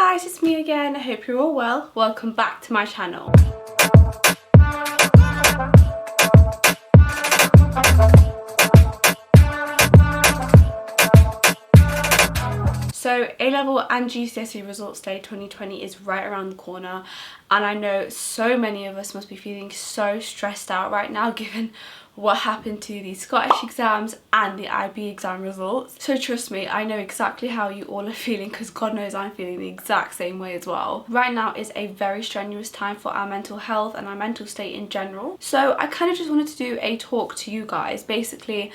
guys, it's me again. I hope you're all well. Welcome back to my channel. So A-level and GCSE results day 2020 is right around the corner, and I know so many of us must be feeling so stressed out right now given what happened to the Scottish exams and the IB exam results. So trust me, I know exactly how you all are feeling, because God knows I'm feeling the exact same way as well. Right now is a very strenuous time for our mental health and our mental state in general. So I kind of just wanted to do a talk to you guys, basically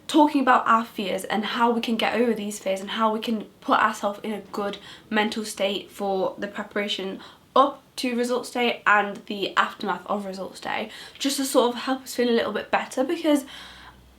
talking about our fears and how we can get over these fears and how we can put ourselves in a good mental state for the preparation up to results day and the aftermath of results day, just to sort of help us feel a little bit better. Because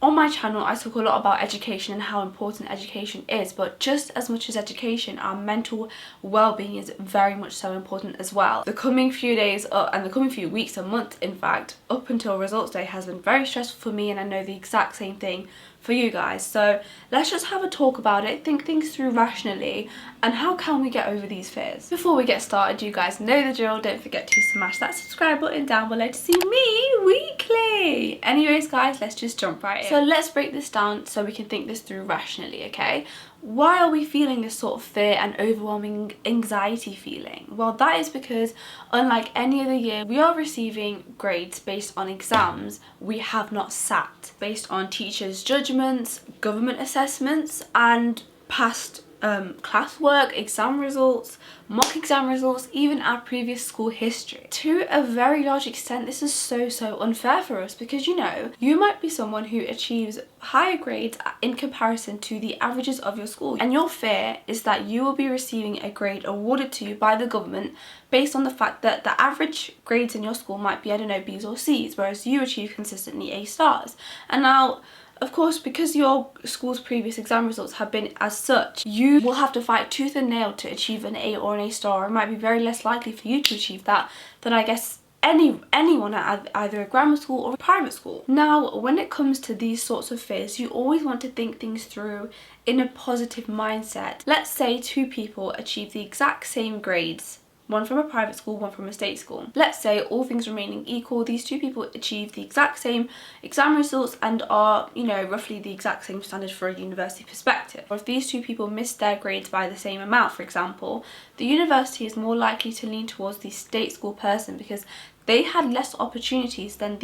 on my channel I talk a lot about education and how important education is, but just as much as education, our mental well-being is very much so important as well. The coming few days and the coming few weeks and months, in fact, up until results day, has been very stressful for me, and I know the exact same thing for you guys. So let's just have a talk about it, think things through rationally, and how can we get over these fears. Before we get started, you guys know the drill. Don't forget to smash that subscribe button down below to see me weekly. Anyways guys, let's just jump right in. So let's break this down so we can think this through rationally, okay? Why are we feeling this sort of fear and overwhelming anxiety feeling? Well, that is because unlike any other year, we are receiving grades based on exams we have not sat, based on teachers' judgments, government assessments, and past classwork, exam results, mock exam results, even our previous school history. To a very large extent, this is so unfair for us, because you know, you might be someone who achieves higher grades in comparison to the averages of your school, and your fear is that you will be receiving a grade awarded to you by the government based on the fact that the average grades in your school might be, I don't know, B's or C's, whereas you achieve consistently A stars. And now, of course, because your school's previous exam results have been as such, you will have to fight tooth and nail to achieve an A or an A star. It might be very less likely for you to achieve that than, I guess, anyone at either a grammar school or a private school. Now, when it comes to these sorts of fears, you always want to think things through in a positive mindset. Let's say two people achieve the exact same grades, one from a private school, one from a state school. Let's say, all things remaining equal, these two people achieve the exact same exam results and are, you know, roughly the exact same standard for a university perspective. Or if these two people miss their grades by the same amount, for example, the university is more likely to lean towards the state school person because they had less opportunities than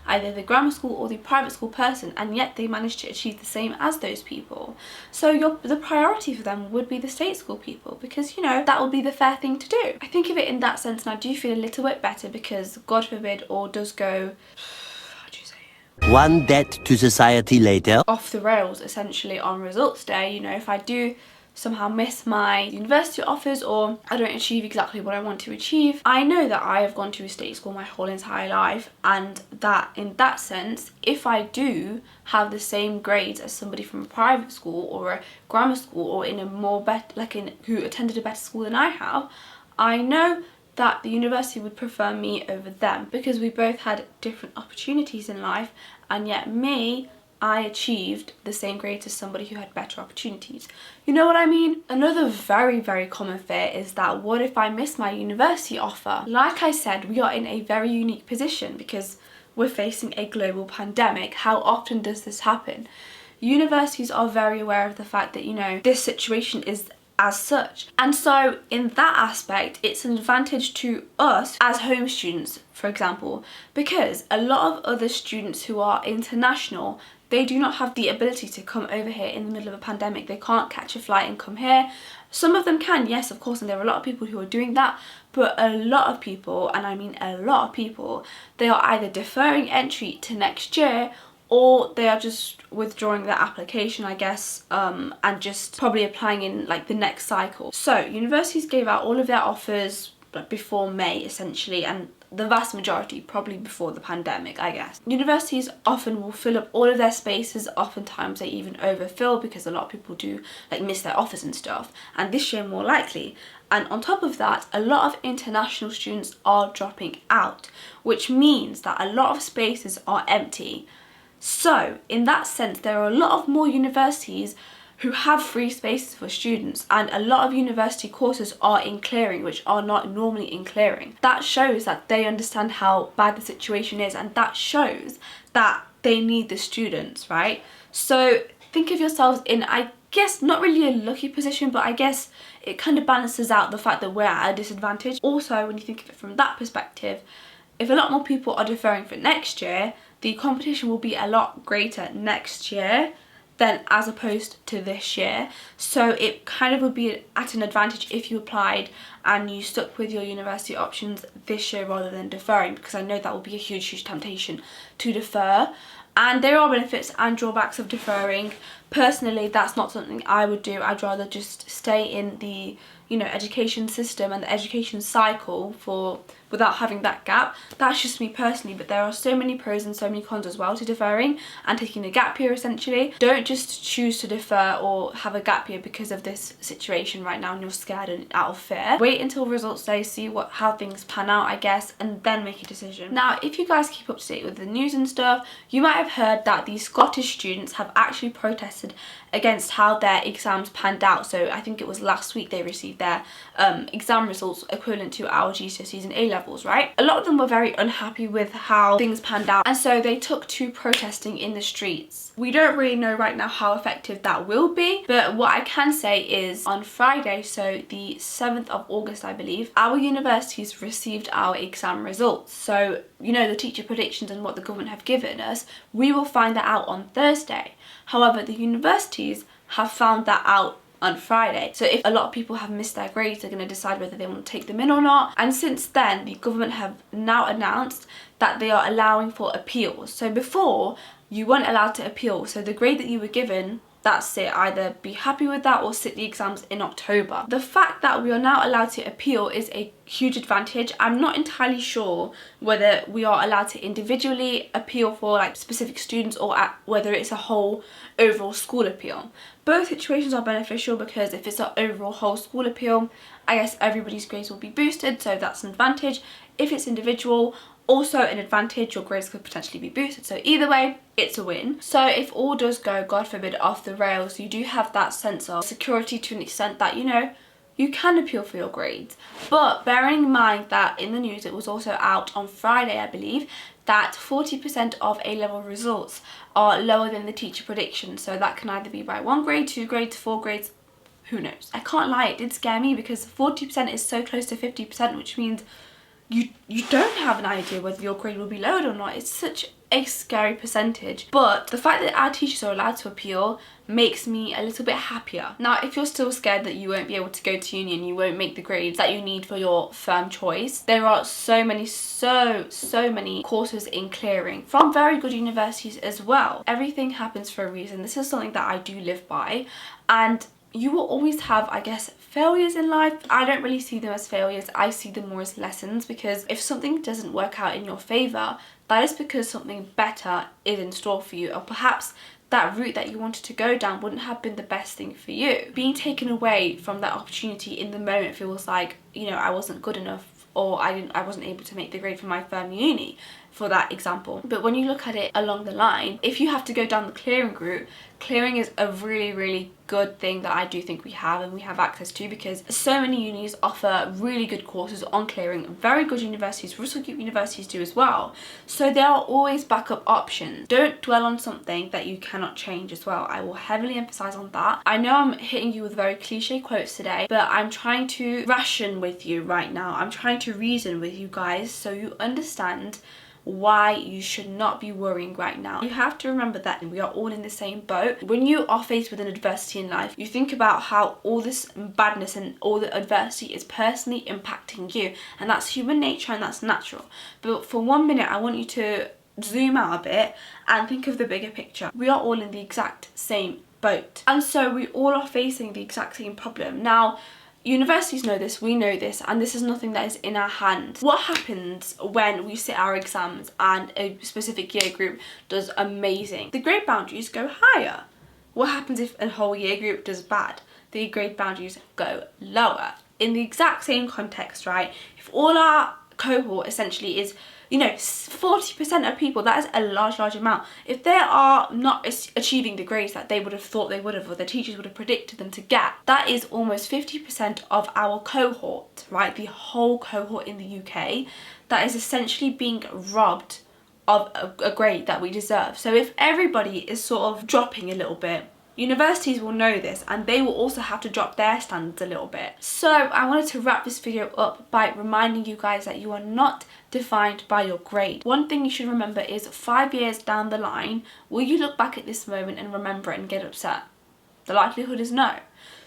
either the grammar school or the private school person, and yet they managed to achieve the same as those people. So the priority for them would be the state school people, because, you know, that would be the fair thing to do. I think of it in that sense, and I do feel a little bit better because, God forbid, all does go, how do you say it? One debt to society later. Off the rails, essentially, on results day. You know, if I do somehow miss my university offers or I don't achieve exactly what I want to achieve, I know that I have gone to a state school my whole entire life, and that in that sense, if I do have the same grades as somebody from a private school or a grammar school or in a more who attended a better school than I have, I know that the university would prefer me over them, because we both had different opportunities in life, and yet I achieved the same grades as somebody who had better opportunities. You know what I mean? Another very common fear is that, what if I miss my university offer? Like I said, we are in a very unique position because we're facing a global pandemic. How often does this happen? Universities are very aware of the fact that, you know, this situation is as such. And so in that aspect, it's an advantage to us as home students, for example, because a lot of other students who are international, they do not have the ability to come over here in the middle of a pandemic. They can't catch a flight and come here. Some of them can, yes, of course, and there are a lot of people who are doing that, but a lot of people, and I mean a lot of people, they are either deferring entry to next year, or they are just withdrawing their application, I guess, and just probably applying in like the next cycle. So universities gave out all of their offers before May, essentially, and the vast majority probably before the pandemic, I guess. Universities often will fill up all of their spaces. Oftentimes they even overfill because a lot of people do like miss their offers and stuff, and this year more likely. And on top of that, a lot of international students are dropping out, which means that a lot of spaces are empty. So in that sense, there are a lot of more universities who have free spaces for students, and a lot of university courses are in clearing, which are not normally in clearing. That shows that they understand how bad the situation is, and that shows that they need the students, right? So think of yourselves in, I guess, not really a lucky position, but I guess it kind of balances out the fact that we're at a disadvantage. Also, when you think of it from that perspective, if a lot more people are deferring for next year, the competition will be a lot greater next year than as opposed to this year. So it kind of would be at an advantage if you applied and you stuck with your university options this year rather than deferring, because I know that will be a huge temptation to defer. And there are benefits and drawbacks of deferring. Personally, that's not something I would do. I'd rather just stay in the, you know, education system and the education cycle without having that gap. That's just me personally, but there are so many pros and so many cons as well to deferring and taking a gap year essentially. Don't just choose to defer or have a gap year because of this situation right now and you're scared and out of fear. Wait until results day, see how things pan out, I guess, and then make a decision. Now, if you guys keep up to date with the news and stuff, you might have heard that the Scottish students have actually protested against how their exams panned out. So I think it was last week they received their exam results equivalent to our GCSEs and A-levels, right? A lot of them were very unhappy with how things panned out, and so they took to protesting in the streets. We don't really know right now how effective that will be, but what I can say is on Friday, so the 7th of August, I believe, our universities received our exam results. So, you know, the teacher predictions and what the government have given us, we will find that out on Thursday. However, the universities have found that out on Friday. So if a lot of people have missed their grades, they're going to decide whether they want to take them in or not. And since then, the government have now announced that they are allowing for appeals. So before, you weren't allowed to appeal. So the grade that you were given, that's it. Either be happy with that or sit the exams in October. The fact that we are now allowed to appeal is a huge advantage. I'm not entirely sure whether we are allowed to individually appeal for like specific students or whether it's a whole overall school appeal. Both situations are beneficial because if it's an overall whole school appeal, I guess everybody's grades will be boosted, so that's an advantage. If it's individual, also an advantage, your grades could potentially be boosted. So either way, it's a win. So if all does go, God forbid, off the rails, you do have that sense of security to an extent that, you know, you can appeal for your grades. But bearing in mind that in the news, it was also out on Friday, I believe, that 40% of A-level results are lower than the teacher prediction. So that can either be by 1 grade, 2 grades, 4 grades, who knows. I can't lie, it did scare me because 40% is so close to 50%, which means you don't have an idea whether your grade will be lowered or not. It's such a scary percentage. But the fact that our teachers are allowed to appeal makes me a little bit happier. Now, if you're still scared that you won't be able to go to uni and you won't make the grades that you need for your firm choice, there are so many courses in clearing from very good universities as well. Everything happens for a reason. This is something that I do live by, and you will always have, I guess, failures in life. I don't really see them as failures. I see them more as lessons, because if something doesn't work out in your favour, that is because something better is in store for you, or perhaps that route that you wanted to go down wouldn't have been the best thing for you. Being taken away from that opportunity in the moment feels like, you know, I wasn't good enough, or I wasn't able to make the grade for my firm uni, for that example. But when you look at it along the line, if you have to go down the clearing route, clearing is a really good thing that I do think we have and we have access to, because so many unis offer really good courses on clearing. Very good universities, Russell Group universities do as well. So there are always backup options. Don't dwell on something that you cannot change as well. I will heavily emphasize on that. I know I'm hitting you with very cliche quotes today, but I'm trying to ration with you right now. I'm trying to reason with you guys so you understand why you should not be worrying right now. You have to remember that we are all in the same boat. When you are faced with an adversity in life, you think about how all this badness and all the adversity is personally impacting you, and that's human nature and that's natural. But for 1 minute, I want you to zoom out a bit and think of the bigger picture. We are all in the exact same boat, and so we all are facing the exact same problem. Now, universities know this, we know this, and this is nothing that is in our hands. What happens when we sit our exams and a specific year group does amazing? The grade boundaries go higher. What happens if a whole year group does bad? The grade boundaries go lower. In the exact same context, right? If all our cohort essentially is You know, 40% of people, that is a large amount. If they are not achieving the grades that they would have thought they would have, or their teachers would have predicted them to get, that is almost 50% of our cohort, right? The whole cohort in the UK that is essentially being robbed of a grade that we deserve. So if everybody is sort of dropping a little bit, universities will know this and they will also have to drop their standards a little bit. So I wanted to wrap this video up by reminding you guys that you are not defined by your grade. One thing you should remember is 5 years down the line, will you look back at this moment and remember it and get upset? The likelihood is no.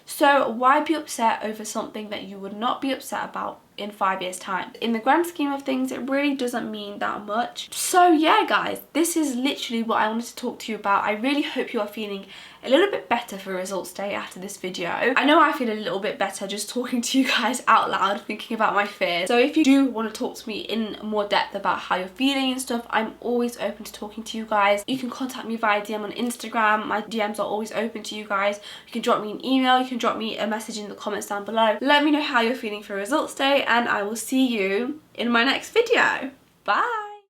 So why be upset over something that you would not be upset about in 5 years time? In the grand scheme of things, it really doesn't mean that much. So yeah guys, this is literally what I wanted to talk to you about. I really hope you are feeling a little bit better for results day after this video. I know I feel a little bit better just talking to you guys out loud, thinking about my fears. So if you do want to talk to me in more depth about how you're feeling and stuff, I'm always open to talking to you guys. You can contact me via DM on Instagram. My DMs are always open to you guys. You can drop me an email, you can drop me a message in the comments down below. Let me know how you're feeling for results day, and I will see you in my next video. Bye!